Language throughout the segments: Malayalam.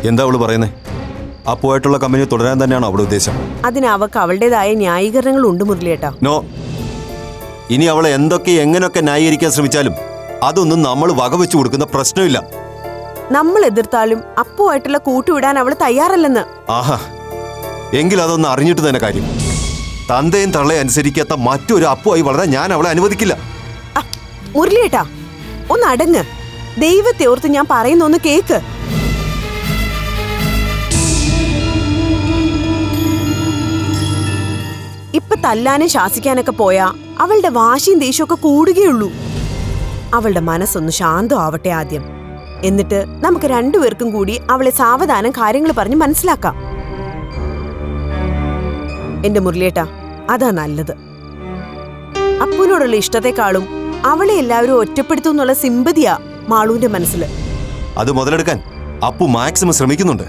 എന്താ അവള് പറയുന്നേ? അപ്പുവായിട്ടുള്ള കമ്പനി തുടരാൻ തന്നെയാണോ അവളുടെ ഉദ്ദേശം? അതിന് അവൾക്ക് അവളുടേതായ ന്യായീകരണങ്ങൾ ഉണ്ട് മുരളിയേട്ടാ. നോ, ഇനി അവളെ എന്തൊക്കെ എങ്ങനെയൊക്കെ ന്യായീകരിക്കാൻ ശ്രമിച്ചാലും അതൊന്നും നമ്മൾ വകവെച്ചു കൊടുക്കുന്ന പ്രശ്നമില്ല. നമ്മൾ എതിർത്താലും അപ്പുവായിട്ടുള്ള കൂട്ടുവിടാൻ അവൾ തയ്യാറല്ലെന്ന്. ആഹാ, എങ്കിൽ അതൊന്ന് അറിഞ്ഞിട്ട് തന്നെ കാര്യം. തന്തയും തള്ളയെ അനുസരിക്കാത്ത മറ്റൊരു അപ്പുവായി വളരാൻ ഞാൻ അവളെ അനുവദിക്കില്ല. മുരളിയേട്ടാ, ഒന്ന് അടങ്ങ്. ദൈവത്തെ ഓർത്ത് ഞാൻ പറയുന്നൊന്ന് കേക്ക്. ഇപ്പൊ തല്ലാനും ശാസിക്കാനൊക്കെ പോയാ അവളുടെ വാശിയും ദേഷ്യമൊക്കെ കൂടുകയുള്ളൂ. അവളുടെ മനസ്സൊന്ന് ശാന്തമാവട്ടെ ആദ്യം. എന്നിട്ട് നമുക്ക് രണ്ടുപേർക്കും കൂടി അവളെ സാവധാനം കാര്യങ്ങൾ പറഞ്ഞ് മനസ്സിലാക്കാം. എന്റെ മുരളിയേട്ടാ, അതാ നല്ലത്. അപ്പുവിനോടുള്ള ഇഷ്ടത്തെക്കാളും അവളെ എല്ലാവരും ഒറ്റപ്പെടുത്തുന്നുള്ള സിമ്പതിയാ മാളുവിന്റെ മനസ്സിൽ. അത് മുതലെടുക്കാൻ അപ്പു മാക്സിമം ശ്രമിക്കുന്നുണ്ട്.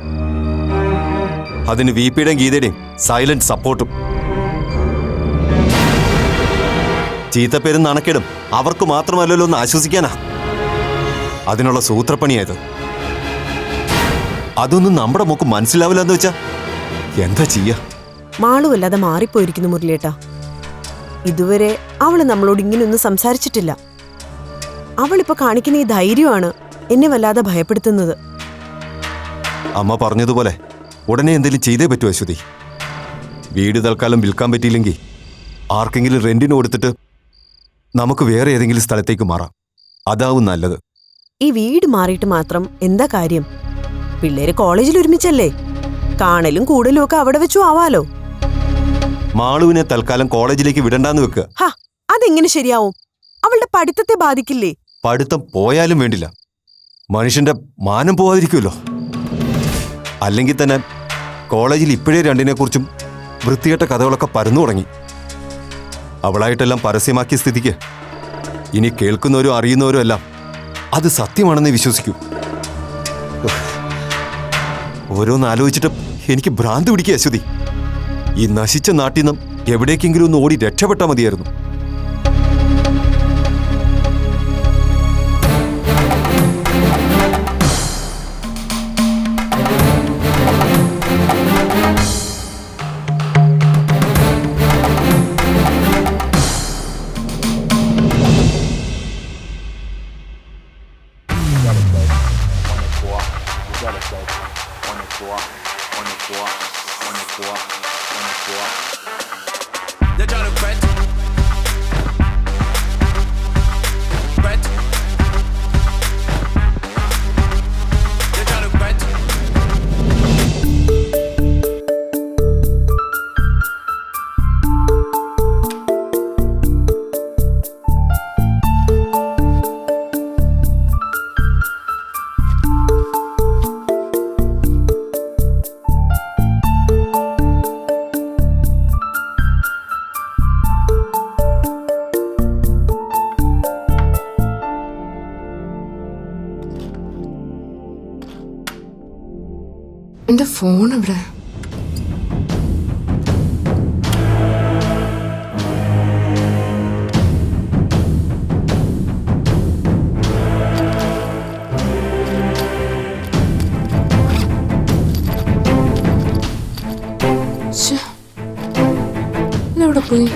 അതിന് വിപിയുടെയും ഗീതയുടെയും സൈലന്റ് സപ്പോർട്ടും. ചീത്തപ്പേരും നാണക്കേടും അവർക്ക് മാത്രമല്ലല്ലോ ഒന്ന് ആശ്വസിക്കാനാ. അതിനുള്ള സൂത്രപ്പണിയായത്. അതൊന്നും നമ്മുടെ മോക്ക് മനസ്സിലാവില്ല എന്ന് വെച്ചാ എന്താ ചെയ്യാ? മാളുവല്ലാതെ മാറിപ്പോയിരിക്കുന്നു മുരളിയേട്ടാ. ഇതുവരെ അവള് നമ്മളോട് ഇങ്ങനെയൊന്നും സംസാരിച്ചിട്ടില്ല. അവളിപ്പോ കാണിക്കുന്ന ഈ ധൈര്യമാണ് എന്നെ വല്ലാതെ ഭയപ്പെടുത്തുന്നത്. അമ്മ പറഞ്ഞതുപോലെ ഉടനെ എന്തെങ്കിലും ചെയ്തേ പറ്റൂ അശ്വതി. വീട് തൽക്കാലം വിൽക്കാൻ പറ്റിയില്ലെങ്കിൽ ആർക്കെങ്കിലും റെന്റിന് കൊടുത്തിട്ട് നമുക്ക് വേറെ ഏതെങ്കിലും സ്ഥലത്തേക്ക് മാറാം. അതാവും നല്ലത്. ഈ വീട് മാറിയിട്ട് മാത്രം എന്താ കാര്യം? പിള്ളേര് കോളേജിൽ ഒരുമിച്ചല്ലേ? കാണലും കൂടലും ഒക്കെ അവിടെ വെച്ചു ആവാലോ. മാളുവിനെ തൽക്കാലം കോളേജിലേക്ക് വിടണ്ടാന്ന് വെക്കുക. ഹാ, അതെങ്ങനെ ശരിയാവും? അവളുടെ പഠിത്തത്തെ ബാധിക്കില്ലേ? പഠിത്തം പോയാലും വേണ്ടില്ല, മനുഷ്യന്റെ മാനം പോവാതിരിക്കുമല്ലോ. അല്ലെങ്കിൽ തന്നെ കോളേജിൽ ഇപ്പോഴേ രണ്ടിനെക്കുറിച്ചും വൃത്തികെട്ട കഥകളൊക്കെ പരന്നു തുടങ്ങി. അവളായിട്ടെല്ലാം പരസ്യമാക്കിയ സ്ഥിതിക്ക് ഇനി കേൾക്കുന്നവരും അറിയുന്നവരും എല്ലാം അത് സത്യമാണെന്ന് വിശ്വസിക്കൂ. ഓരോന്ന് ആലോചിച്ചിട്ട് എനിക്ക് ഭ്രാന്ത് പിടിക്കുക അശ്വതി. ഈ നശിച്ച നാട്ടിൽ നിന്നും എവിടേക്കെങ്കിലും ഒന്ന് ഓടി രക്ഷപ്പെട്ടാൽ മതിയായിരുന്നു. എന്റെ ഫോൺ എവിടെ? എവിടെ പോയി?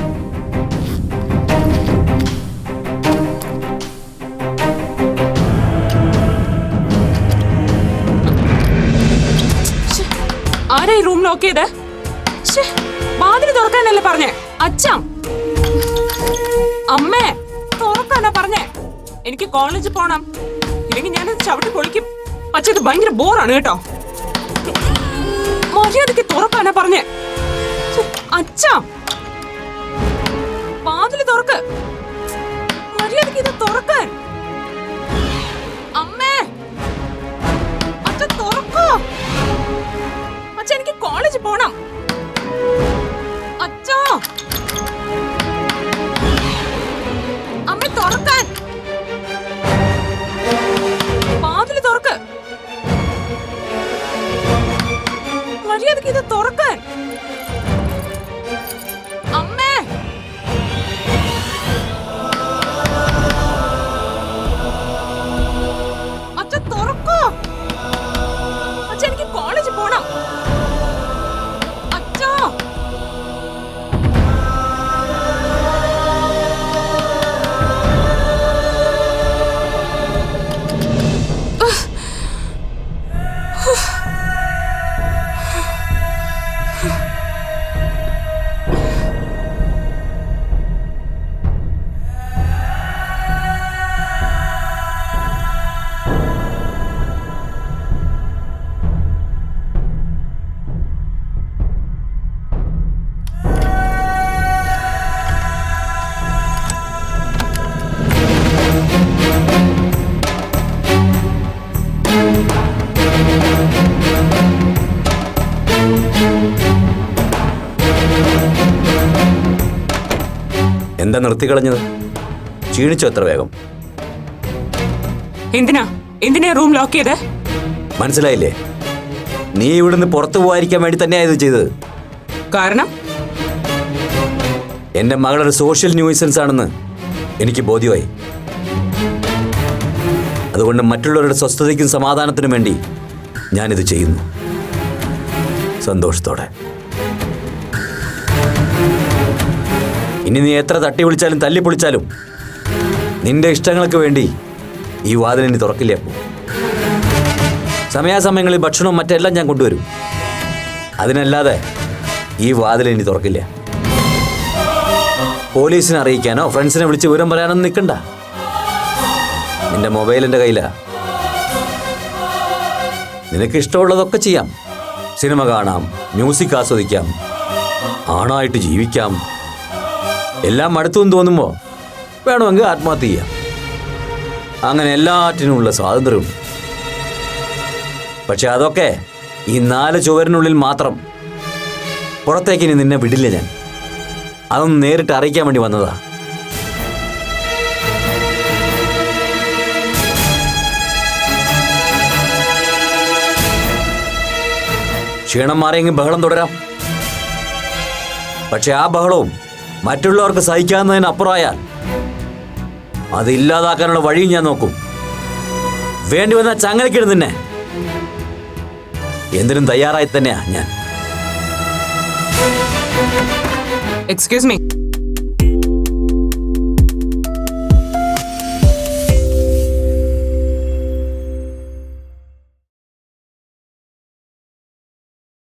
ആരാ ഈ റൂം ലോക്ക് ചെയ്ത്? വാതില് തുറക്കാനല്ലേ പറഞ്ഞേ? അച്ഛാ, അമ്മേ, തുറക്കാനാ പറഞ്ഞേ. എനിക്ക് കോളേജിൽ പോണം, ഇല്ലെങ്കിൽ ഞാൻ ചവിട്ടി പൊളിക്കും. അച്ഛ, ഇത് ഭയങ്കര ബോറാണ് കേട്ടോ. മര്യാദക്ക് തുറക്കാനാ പറഞ്ഞേ. അച്ഛാ, വാതില് തുറക്ക്. മര്യാദക്ക് ഇത് തുറക്കാൻ. അമ്മേ, അച്ഛ തുറക്കോ. അച്ഛാ, എനിക്ക് കോളേജിൽ പോണം. അച്ഛാ, അമ്മ തുറക്കാൻ. വാതില് തുറക്ക്. മര്യാദക്ക് ഇത് തുറക്കാൻ. അമ്മേ, അച്ഛ തുറക്കോ. അച്ഛ, എനിക്ക് എന്താ നിർത്തിക്കളഞ്ഞത്? ക്ഷീണിച്ചോ എത്ര വേഗം? എന്തിനാ റൂം ലോക്ക് ചെയ്ത്? മനസ്സിലായില്ലേ? നീ ഇവിടുന്ന് പുറത്തു പോകാതിരിക്കാൻ വേണ്ടി തന്നെയാ ഇത് ചെയ്തത്. കാരണം എന്റെ മകളൊരു സോഷ്യൽ ന്യൂസൻസ് ആണെന്ന് എനിക്ക് ബോധ്യമായി. അതുകൊണ്ട് മറ്റുള്ളവരുടെ സ്വസ്ഥതയ്ക്കും സമാധാനത്തിനും വേണ്ടി ഞാനിത് ചെയ്യുന്നു, സന്തോഷത്തോടെ. ഇനി നീ എത്ര തട്ടി വിളിച്ചാലും തല്ലി പൊളിച്ചാലും നിന്റെ ഇഷ്ടങ്ങൾക്ക് വേണ്ടി ഈ വാതിലിനി തുറക്കില്ല. അപ്പോൾ സമയാസമയങ്ങളിൽ ഭക്ഷണവും മറ്റെല്ലാം ഞാൻ കൊണ്ടുവരും. അതിനല്ലാതെ ഈ വാതിലിനി തുറക്കില്ല. പോലീസിനെ അറിയിക്കാനോ ഫ്രണ്ട്സിനെ വിളിച്ച് വിവരം പറയാനൊന്നും നിൽക്കണ്ട. നിന്റെ മൊബൈൽ എൻ്റെ കയ്യിലാ. നിനക്ക് ഇഷ്ടമുള്ളതൊക്കെ ചെയ്യാം. സിനിമ കാണാം, മ്യൂസിക് ആസ്വദിക്കാം, ആണായിട്ട് ജീവിക്കാം. എല്ലാം മടുത്തെന്ന് തോന്നുമ്പോൾ വേണമെങ്കിൽ ആത്മഹത്യ ചെയ്യാം. അങ്ങനെ എല്ലാറ്റിനുമുള്ള സ്വാതന്ത്ര്യമുണ്ട്. പക്ഷെ അതൊക്കെ ഈ 4 ചുവരിനുള്ളിൽ മാത്രം. പുറത്തേക്ക് ഇനി നിന്നെ വിടില്ല ഞാൻ. അതൊന്ന് നേരിട്ട് അറിയിക്കാൻ വേണ്ടി വന്നതാ. ക്ഷീണം മാറിയെങ്കിൽ ബഹളം തുടരാം. പക്ഷെ ആ ബഹളവും മറ്റുള്ളവർക്ക് സഹിക്കാവുന്നതിനപ്പുറമായാൽ അത് ഇല്ലാതാക്കാനുള്ള വഴിയും ഞാൻ നോക്കും. വേണ്ടി വന്നാൽ ചങ്ങലക്കിടും നിന്നെ. എന്തിനും തയ്യാറായി തന്നെയാ ഞാൻ. Excuse me,